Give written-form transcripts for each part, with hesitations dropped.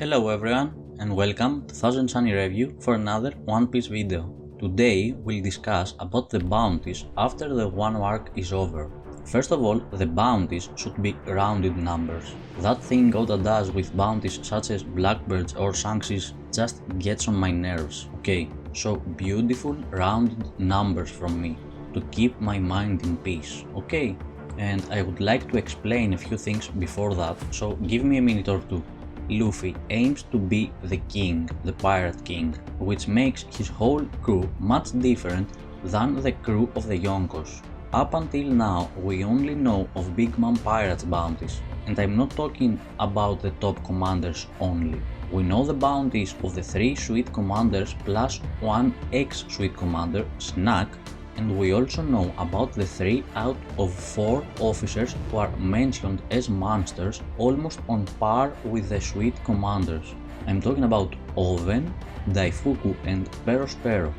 Hello everyone and welcome to ThousandSunnyReview for another One Piece video. Today we'll discuss about the bounties after the Wano arc is over. First of all, the bounties should be rounded numbers. That thing Oda does with bounties such as blackbirds or shanks just gets on my nerves. Okay, so beautiful rounded numbers from me to keep my mind in peace. Okay, and I would like to explain a few things before that, so give me a minute or two. Luffy aims to be the king, the pirate king, which makes his whole crew much different than the crew of the Yonkos. Up until now, we only know of Big Mom Pirates bounties, and I'm not talking about the top commanders only. We know the bounties of the 3 Sweet Commanders plus 1 ex-Sweet Commander, Snack, and we also know about the 3 out of 4 officers who are mentioned as monsters almost on par with the Sweet Commanders. I'm talking about Oven, Daifuku and Perospero.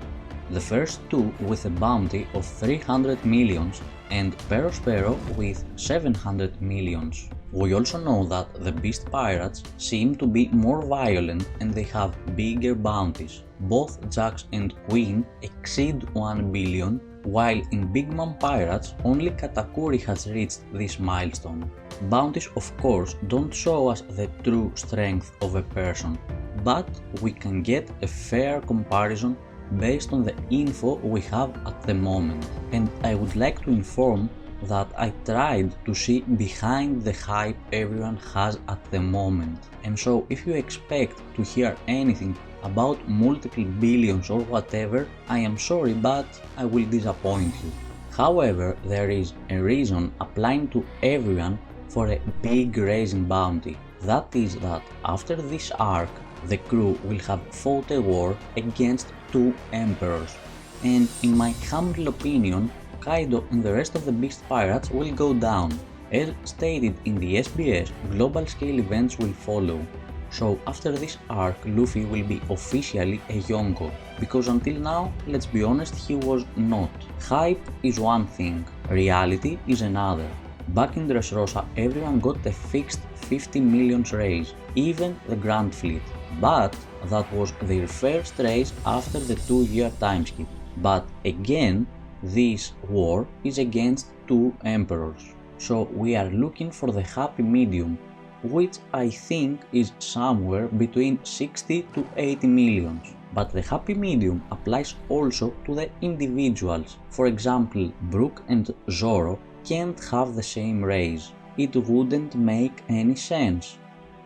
The first 2 with a bounty of 300 millions and Perospero with 700 millions. We also know that the Beast Pirates seem to be more violent and they have bigger bounties. Both Jax and Queen exceed 1 billion, while in Big Mom Pirates only Katakuri has reached this milestone. Bounties of course don't show us the true strength of a person, but we can get a fair comparison based on the info we have at the moment. And I would like to inform that I tried to see behind the hype everyone has at the moment, and so if you expect to hear anything about multiple billions or whatever, I am sorry, but I will disappoint you. However, there is a reason applying to everyone for a big raise in bounty. That is that after this arc, the crew will have fought a war against 2 emperors, and in my humble opinion, Kaido and the rest of the Beast Pirates will go down. As stated in the SBS, global scale events will follow. So after this arc, Luffy will be officially a Yonko, because until now, let's be honest, he was not. Hype is one thing, reality is another. Back in Dressrosa, everyone got a fixed 50 million raise, even the Grand Fleet. But that was their first raise after the 2-year timeskip. But again, this war is against 2 emperors. So we are looking for the happy medium, which I think is somewhere between 60 to 80 millions. But the happy medium applies also to the individuals. For example, Brook and Zoro can't have the same raise. It wouldn't make any sense.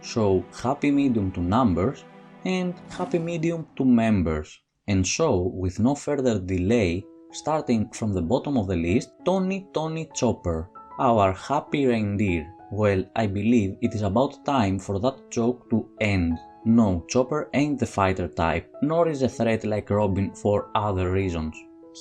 So happy medium to numbers and happy medium to members. And so, with no further delay, starting from the bottom of the list, Tony Chopper, our happy reindeer. Well, I believe it is about time for that joke to end. No, Chopper ain't the fighter type, nor is a threat like Robin for other reasons.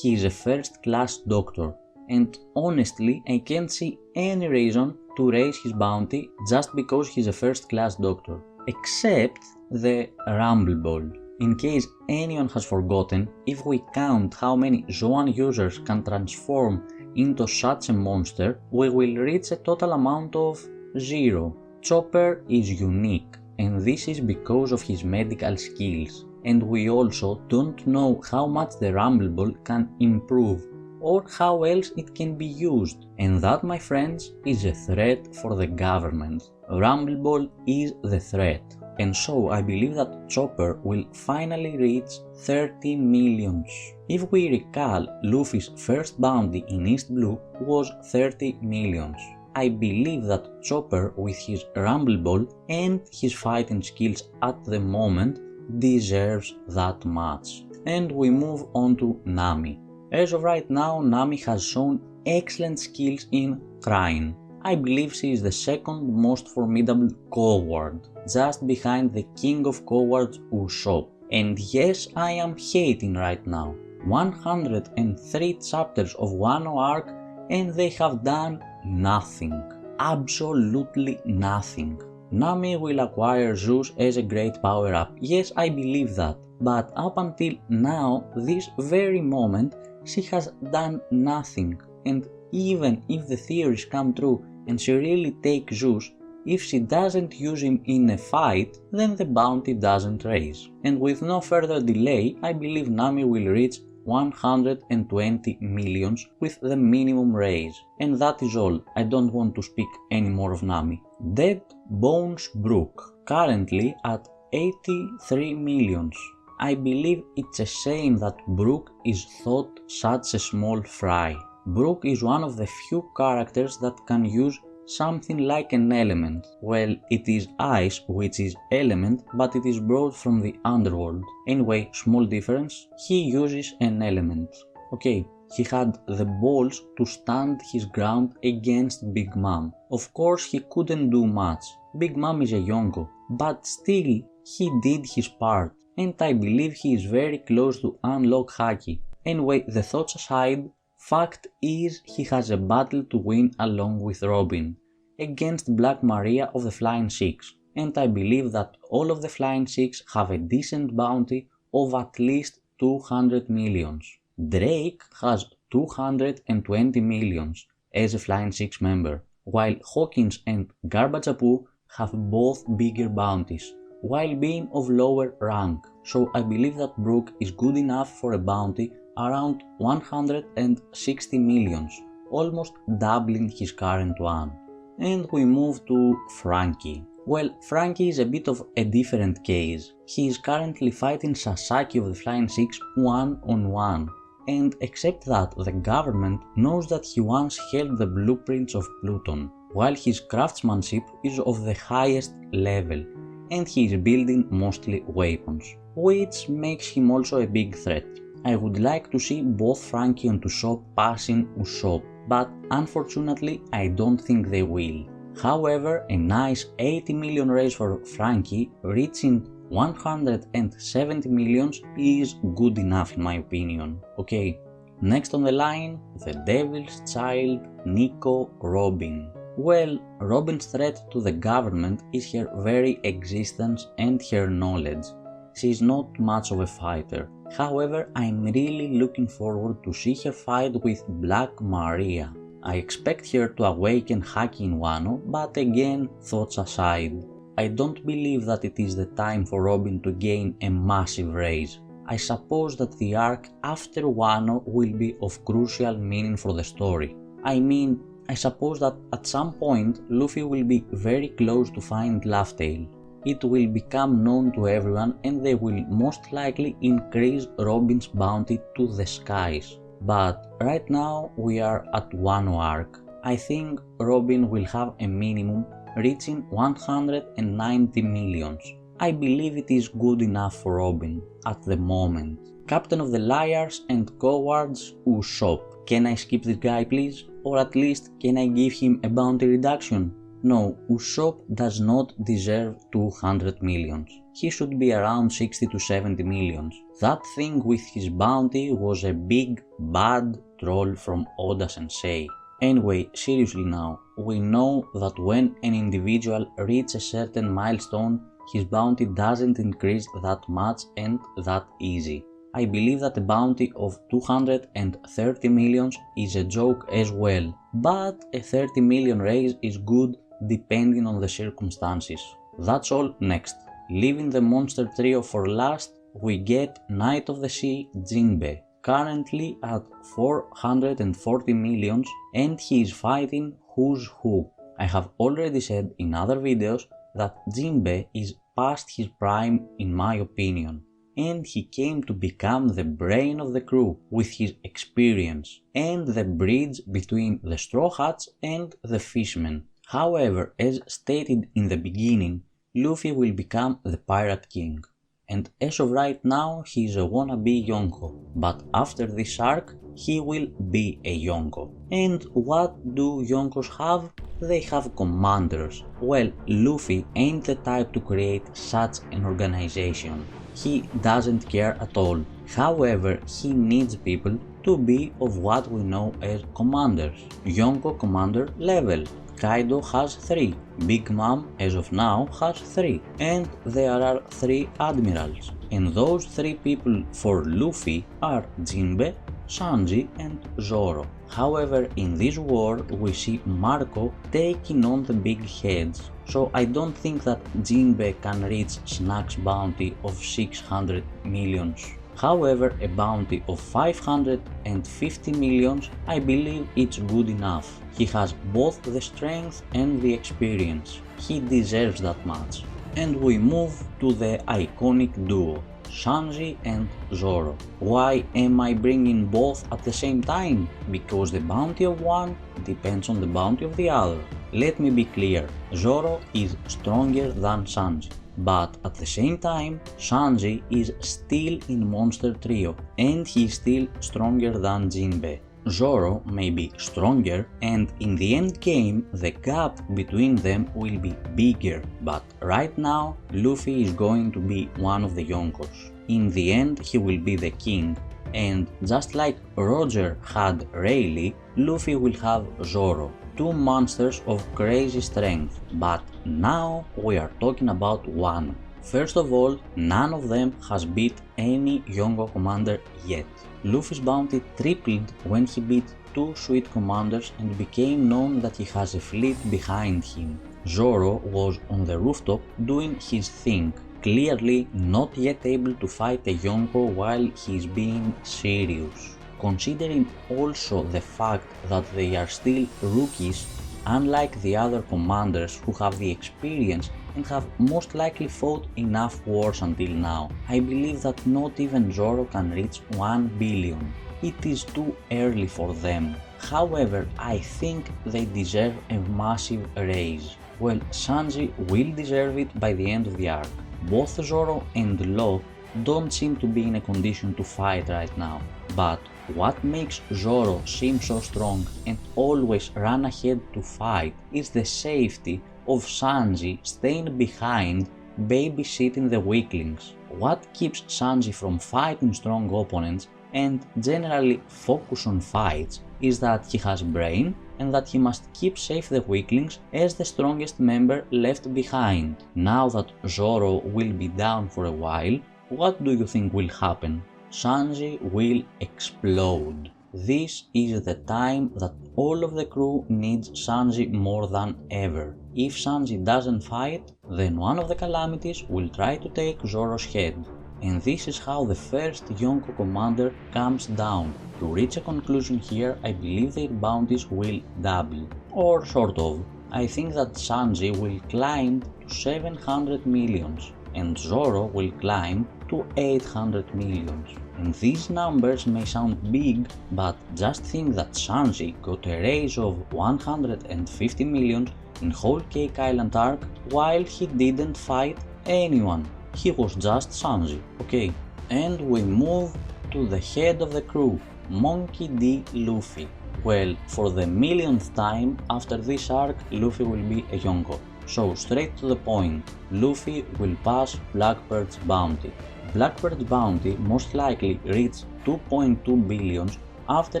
He is a first-class doctor, and honestly, I can't see any reason to raise his bounty just because he's a first-class doctor. Except the Rumble Ball. In case anyone has forgotten, if we count how many Zoan users can transform into such a monster, we will reach a total amount of 0. Chopper is unique, and this is because of his medical skills. And we also don't know how much the Rumble Ball can improve, or how else it can be used. And that, my friends, is a threat for the government. Rumble Ball is the threat. And so I believe that Chopper will finally reach 30 millions. If we recall, Luffy's first bounty in East Blue was 30 millions. I believe that Chopper, with his Rumble Ball and his fighting skills at the moment, deserves that much. And we move on to Nami. As of right now, Nami has shown excellent skills in crying. I believe she is the second most formidable coward, just behind the king of cowards Usopp. And yes, I am hating right now. 103 chapters of Wano arc and they have done nothing. Absolutely nothing. Nami will acquire Zeus as a great power up. Yes, I believe that. But up until now, this very moment, she has done nothing. And even if the theories come true and she really takes Zeus, If she doesn't use him in a fight, then the bounty doesn't raise. And with no further delay, I believe Nami will reach 120 millions with the minimum raise. And that is all, I don't want to speak anymore of Nami. Dead Bones Brook, currently at 83 millions. I believe it's a shame that Brook is thought such a small fry. Brook is one of the few characters that can use something like an element. Well, it is ice which is element, but it is brought from the underworld. Anyway, small difference, he uses an element. Okay, he had the balls to stand his ground against Big Mom. Of course he couldn't do much, Big Mom is a Yonko, but still he did his part, and I believe he is very close to unlock Haki. Anyway, the thoughts aside, fact is he has a battle to win along with Robin against Black Maria of the Flying Six, and I believe that all of the Flying Six have a decent bounty of at least 200 millions. Drake has 220 millions as a Flying Six member, while Hawkins and Garbage Apu have both bigger bounties, while being of lower rank, so I believe that Brook is good enough for a bounty around 160 millions, almost doubling his current one. And we move to Franky. Well, Franky is a bit of a different case. He is currently fighting Sasaki of the Flying Six one-on-one, and except that the government knows that he once held the blueprints of Pluton, while his craftsmanship is of the highest level, and he is building mostly weapons, which makes him also a big threat. I would like to see both Franky and Usopp passing Usopp, but unfortunately I don't think they will. However, a nice 80 million raise for Franky reaching 170 millions is good enough in my opinion. Okay, next on the line, the Devil's Child Nico Robin. Well, Robin's threat to the government is her very existence and her knowledge. She is not much of a fighter. However, I'm really looking forward to see her fight with Black Maria. I expect her to awaken Haki in Wano, but again, thoughts aside, I don't believe that it is the time for Robin to gain a massive raise. I suppose that the arc after Wano will be of crucial meaning for the story. I suppose that at some point Luffy will be very close to find Laugh-Tale. It will become known to everyone and they will most likely increase Robin's bounty to the skies. But right now we are at Wano arc. I think Robin will have a minimum reaching 190 millions. I believe it is good enough for Robin at the moment. Captain of the Liars and Cowards Usopp. Can I skip this guy please? Or at least can I give him a bounty reduction? No, Usopp does not deserve 200 millions. He should be around 60 to 70 millions. That thing with his bounty was a big bad troll from Oda Sensei. Anyway, seriously now, we know that when an individual reaches a certain milestone, his bounty doesn't increase that much and that easy. I believe that a bounty of 230 millions is a joke as well, but a 30 million raise is good depending on the circumstances. That's all. Next, leaving the monster trio for last, we get Knight of the Sea Jinbe, currently at 440 millions, and he is fighting Who's Who. I have already said in other videos that Jinbe is past his prime in my opinion, and he came to become the brain of the crew with his experience and the bridge between the Straw Hats and the Fishmen. However, as stated in the beginning, Luffy will become the Pirate King, and as of right now he is a wannabe Yonko, but after this arc he will be a Yonko. And what do Yonkos have? They have commanders. Well, Luffy ain't the type to create such an organization. He doesn't care at all. However, he needs people to be of what we know as commanders. Yonko commander level. Kaido has 3, Big Mom as of now has 3, and there are 3 admirals. And those 3 people for Luffy are Jinbe, Sanji and Zoro. However, in this war we see Marco taking on the big heads, so I don't think that Jinbe can reach Snack's bounty of 600 millions. However, a bounty of 550 millions, I believe it's good enough. He has both the strength and the experience. He deserves that much. And we move to the iconic duo, Sanji and Zoro. Why am I bringing both at the same time? Because the bounty of one depends on the bounty of the other. Let me be clear, Zoro is stronger than Sanji. But at the same time, Sanji is still in Monster Trio and he is still stronger than Jinbe. Zoro may be stronger and in the end game the gap between them will be bigger, but right now Luffy is going to be one of the Yonkos. In the end he will be the king, and just like Roger had Rayleigh, Luffy will have Zoro. Two monsters of crazy strength, but now we are talking about Wano. First of all, none of them has beat any Yonko commander yet. Luffy's bounty tripled when he beat two Sweet commanders and became known that he has a fleet behind him. Zoro was on the rooftop doing his thing, clearly not yet able to fight a Yonko while he is being serious. Considering also the fact that they are still rookies, unlike the other commanders who have the experience and have most likely fought enough wars until now, I believe that not even Zoro can reach 1 billion. It is too early for them. However, I think they deserve a massive raise. Well, Sanji will deserve it by the end of the arc. Both Zoro and Law don't seem to be in a condition to fight right now, but what makes Zoro seem so strong and always run ahead to fight is the safety of Sanji staying behind, babysitting the weaklings. What keeps Sanji from fighting strong opponents and generally focus on fights is that he has brain and that he must keep safe the weaklings as the strongest member left behind. Now that Zoro will be down for a while, what do you think will happen? Sanji will explode. This is the time that all of the crew needs Sanji more than ever. If Sanji doesn't fight, then one of the calamities will try to take Zoro's head. And this is how the first Yonko commander comes down. To reach a conclusion here, I believe their bounties will double. Or sort of. I think that Sanji will climb to 700 millions and Zoro will climb to 800 millions. And these numbers may sound big, but just think that Sanji got a raise of 150 millions in whole Cake Island arc while he didn't fight anyone. He was just Sanji, okay? And we move to the head of the crew, Monkey D. Luffy. Well, for the millionth time after this arc, Luffy will be a Yonko. So straight to the point, Luffy will pass Blackbird's bounty. Blackbird's bounty most likely reached 2.2 billion after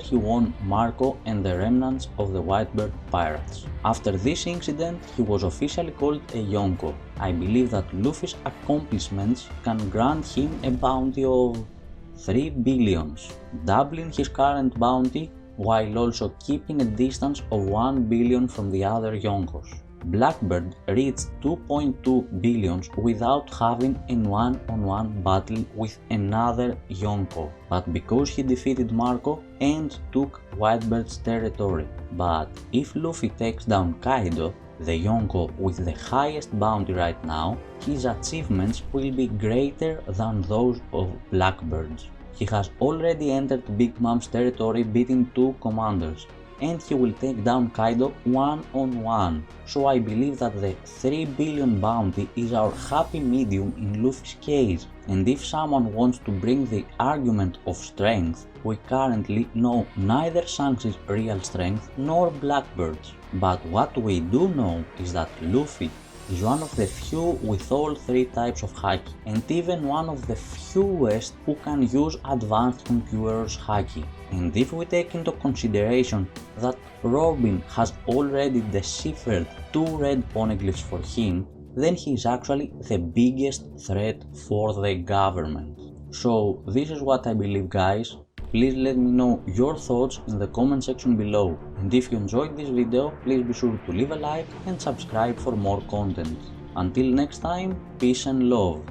he won Marco and the remnants of the Whitebird pirates. After this incident, he was officially called a Yonko. I believe that Luffy's accomplishments can grant him a bounty of 3 billions, doubling his current bounty while also keeping a distance of 1 billion from the other Yonkos. Blackbird reached 2.2 billion without having a one-on-one battle with another Yonko, but because he defeated Marco and took Whitebird's territory. But if Luffy takes down Kaido, the Yonko with the highest bounty right now, his achievements will be greater than those of Blackbird's. He has already entered Big Mom's territory beating two commanders, and he will take down Kaido one-on-one, so I believe that the 3 billion bounty is our happy medium in Luffy's case, and if someone wants to bring the argument of strength, we currently know neither Shanks' real strength nor Blackbird's, but what we do know is that Luffy is one of the few with all three types of haki, and even one of the fewest who can use advanced conqueror's haki. And if we take into consideration that Robin has already deciphered 2 red poneglyphs for him, then he is actually the biggest threat for the government. So this is what I believe, guys. Please let me know your thoughts in the comment section below, and if you enjoyed this video, please be sure to leave a like and subscribe for more content. Until next time, peace and love.